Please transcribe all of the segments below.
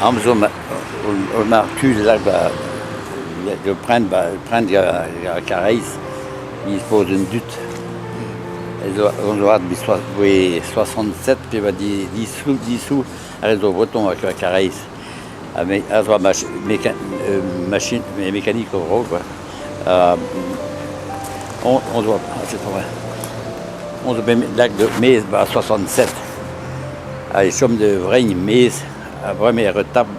Am so mar tu là de prendre la Carais, il pose une dute. On doit être 67, puis il va 10 sous, avec le breton avec la Carais. Avec la machine mécanique au gros, quoi. On doit, c'est vrai. On doit mettre l'acte de mise à 67. Les sommes de vrai, mise, après, mais retable,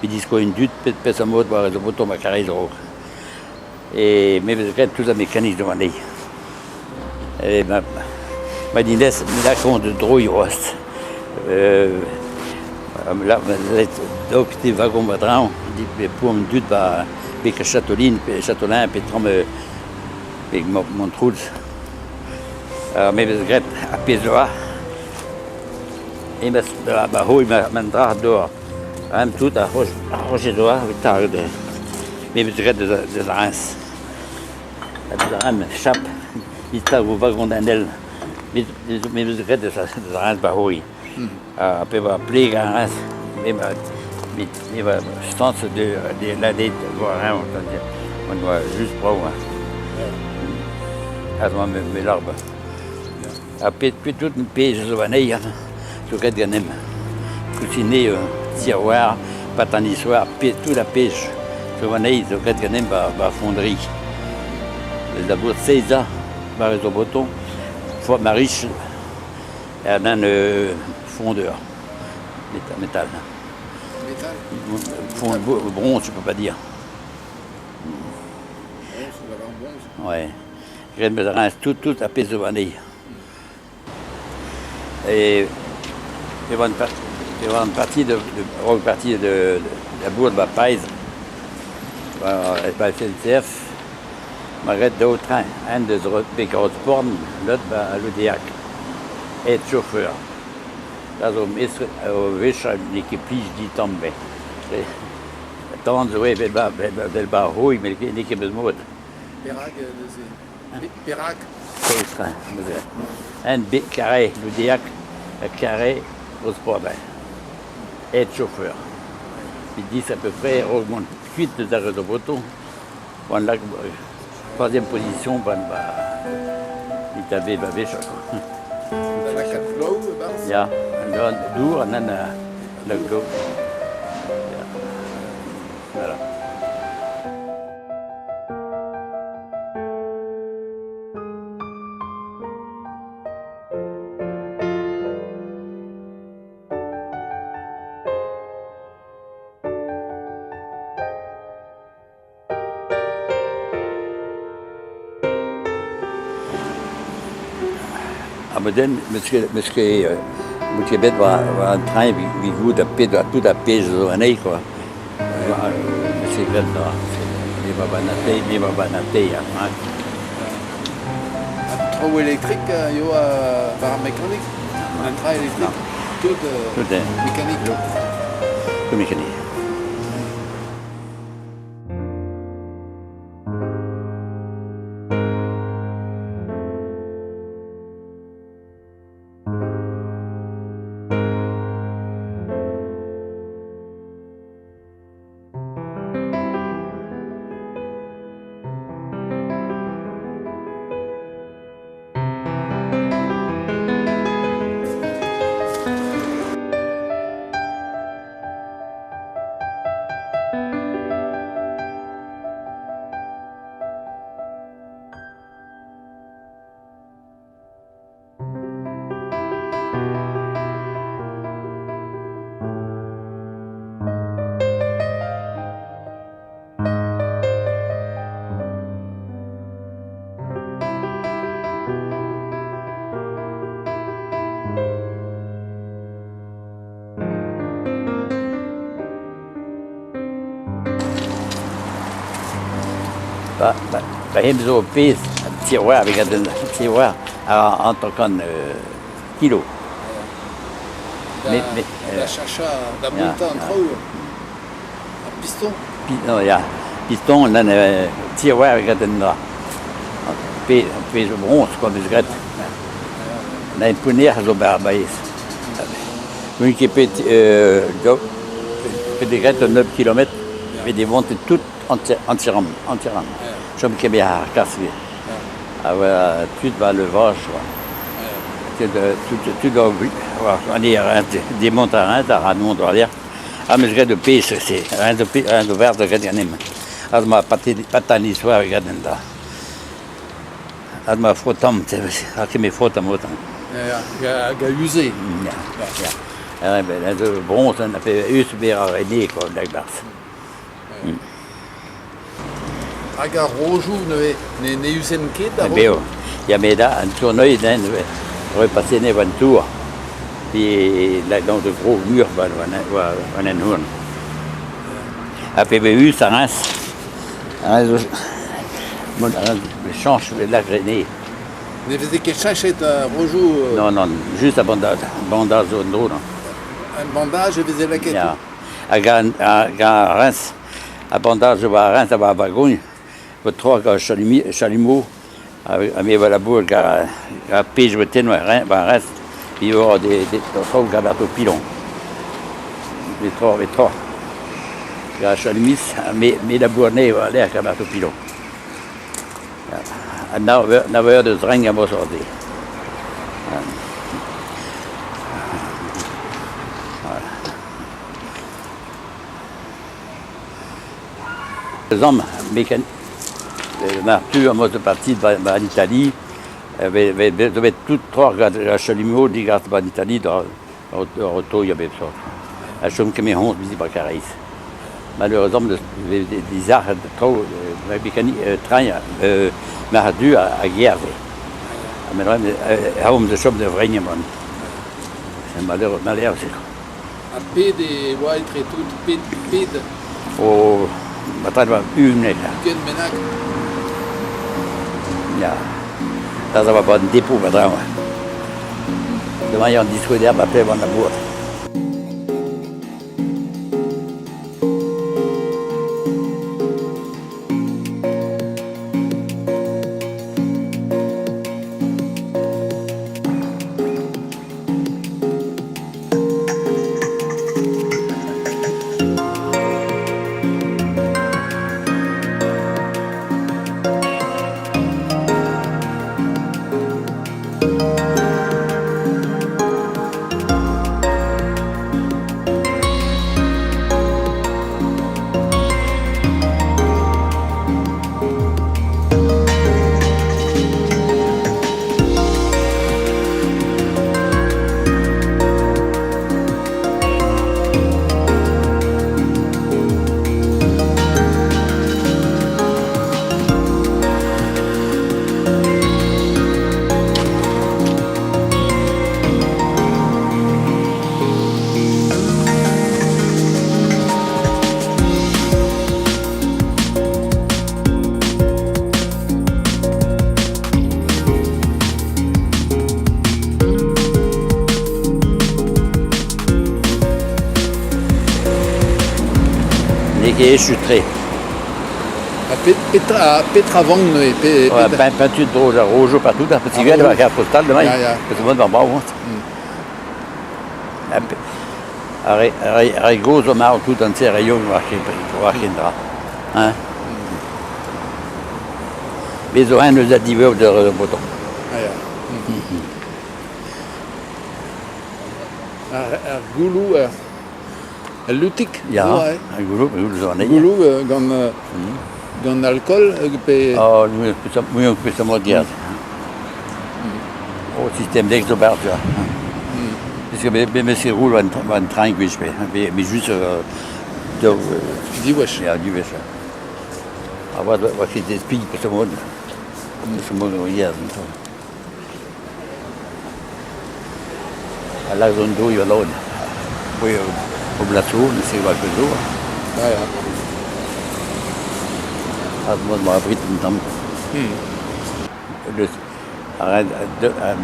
ils disent qu'on une dute, puis ça mot, le breton à Carais au gros. Et mais je regarde toute la mécanique de l'année. Et ma dinesse, là, qu'on de drouille rost. Là, donc, des wagons madrons, des pommes d'huile, avec Châteauline, Châteaulin, puis Trom, avec Montreux. Mais je regrette à Pézoa. Et ma houille m'a dehors. Même tout à Rocher d'Oa, avec Tarde. Mais je regrette des Reims. La Reims, chape, il est au wagon d'un aile. Mais je regrette des Reims, Bahouille. Après, va appeler Reims. Mais je pense de l'année de voir rien, on doit juste prendre. Alors, mes larmes. Après, tout le pays, je suis je regarde Ganem. Cuisiner, tiroir, patanissoir, toute la pêche. Je regarde Ganem, fonderie. D'abord, 16 ans, au breton. Fois Mariche, elle a un fondeur. Métal. Métal? Bronze, je peux pas dire. Bronze? Ouais. Je me rince tout à Pézované. Et il y a une partie de la bourre de la Paise. Elle va SNCF. M'arrête deux trains. Un de Bécarosporn, l'autre à l'Odiac. Et chauffeur. Là, au Visch, l'équipe dit tomber. Tant de ouais, del barrouille, mais l'équipe de mode. Pérac. C'est train. Un carré, l'Odiac, un carré au sport. Et chauffeur. Ils disent à peu près, on monte 8 de arrêt de breton. On l'a troisième position, il avait Visch. La 4 flow, Ja, en door en dan de glow. Ja. Voilà. Maar dan, misschien moet je bed waar een trein wie goed dat pez zo en ik quoi. Misschien wel daar. Die maar banate ja. Un trou électrique, par mécanique? Un train électrique? Tout mécanique? Tout mécanique. Hem zo pez, tiroir, avec un tiroir en tant qu'un kilo. La chacha, la monta en trou, un piston. Non, il y a piston, là, un tiroir avec un pez bronze, comme je regrette. On a une pounière, zo barbaïs. Une qui peut fait des grettes de 9 km, fait des montées toutes entièrement. Je me suis à casser. Tout va le vache. Tout doit on est des montagnes, à Ramon doit aller. Ah, mais je regarde de paix, c'est rien de vert de regarder. Ah, je m'ai pas l'histoire, regarde là. Ah, je m'ai frotté, je m'ai frotté. Il a usé. Ja, de bronze en fait weer arrêté quoi d'accord. Aga rojo ne usen ket da Beo. Ja mais là un tournoi d'un repasser ne van tour. Puis là dans de gros murs on en horn. A PBU ça reste. Bon, change la grenée. Ne faisait que changer rojo. Non, juste à bandage zone drone. Un bandage, je faisais la quête. Ja. À Reims, à bandage à Reims, à Bagogne, pour trois chalumeaux, à mes valabourg, à pêche de tenue à Reims, puis il y aura des trois gabato pilon. Les trois. À chalumis, à mes labournés, à l'air gabato pilon. À 9 heures de drang à mon sortie. Les hommes mécaniques, Martu, en mode partie en Italie, avait toutes trois chalumeaux des gars en Italie, dans l'auto, il y avait ça. La chose que mes 11 visibles à Caris. Malheureusement, les arts trop mécaniques, train, Martu à guerre. Mais là, on de chambre de vrai, c'est malheureux, c'est A ped e oaitre et tout, ped. Oh, batalha va une là. Ken menak. Ja. Ça va pas de dépôt maintenant. Demain, il y a un disque d'herbe après avant la boîte. Et je suis très. A petra vang noe. Peinture de rouge partout, un petit verre de la carte postale demain. Tout le monde va voir. Arigo, Zomar, tout un petit rayon pour Arkindra. Mais Zorin nous a dit de bouton. Goulou, lutik. Ja, goulou zonen. Goulou, gant alcool. Oh, nous on peut se montrer. Au système d'exobar, tu vois. Parce que même si roule un train que je fais, mais juste du wesh. Ja, du wesh. Aber was ist das Piep zum Mond? Zum Mond hier und so. Alla zone io alone. Poi popolazione si va per giù. Ad ma abrit un tam.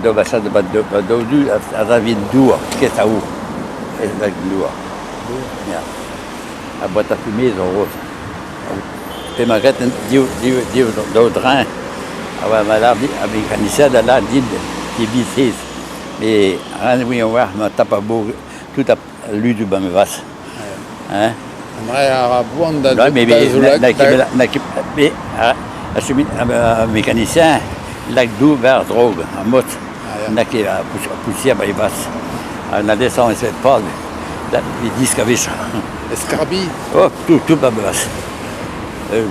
Dove sa do ad avin due che sta u. E la due. Ja. A boîte à fumer en rose. Et ma gâte Dieu train. Aber ma là avec canissa de là dit qui bisis. Mais rien oui on voit ma tape beau tout à lui du bas me vas. Hein? Maar buon da Ouais, mais un mécanicien, lac d'eau vers drogue, en motte. ja. Là qui a poussière by basse. La descente, c'est pas les disques à vis. Escarbi. Oh, tout par basse.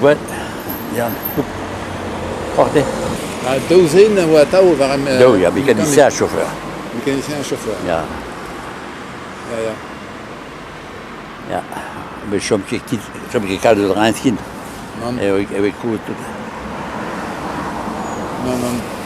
Ouais, ja, tout. Porté. Dozen oa tao war am... Là, il y a mécanicien, chauffeur. Mécanicien chauffeur. Ja, Ja, ja. ja. Mais je suis calme de Rhinskind. Non, Et avec tout. non, non.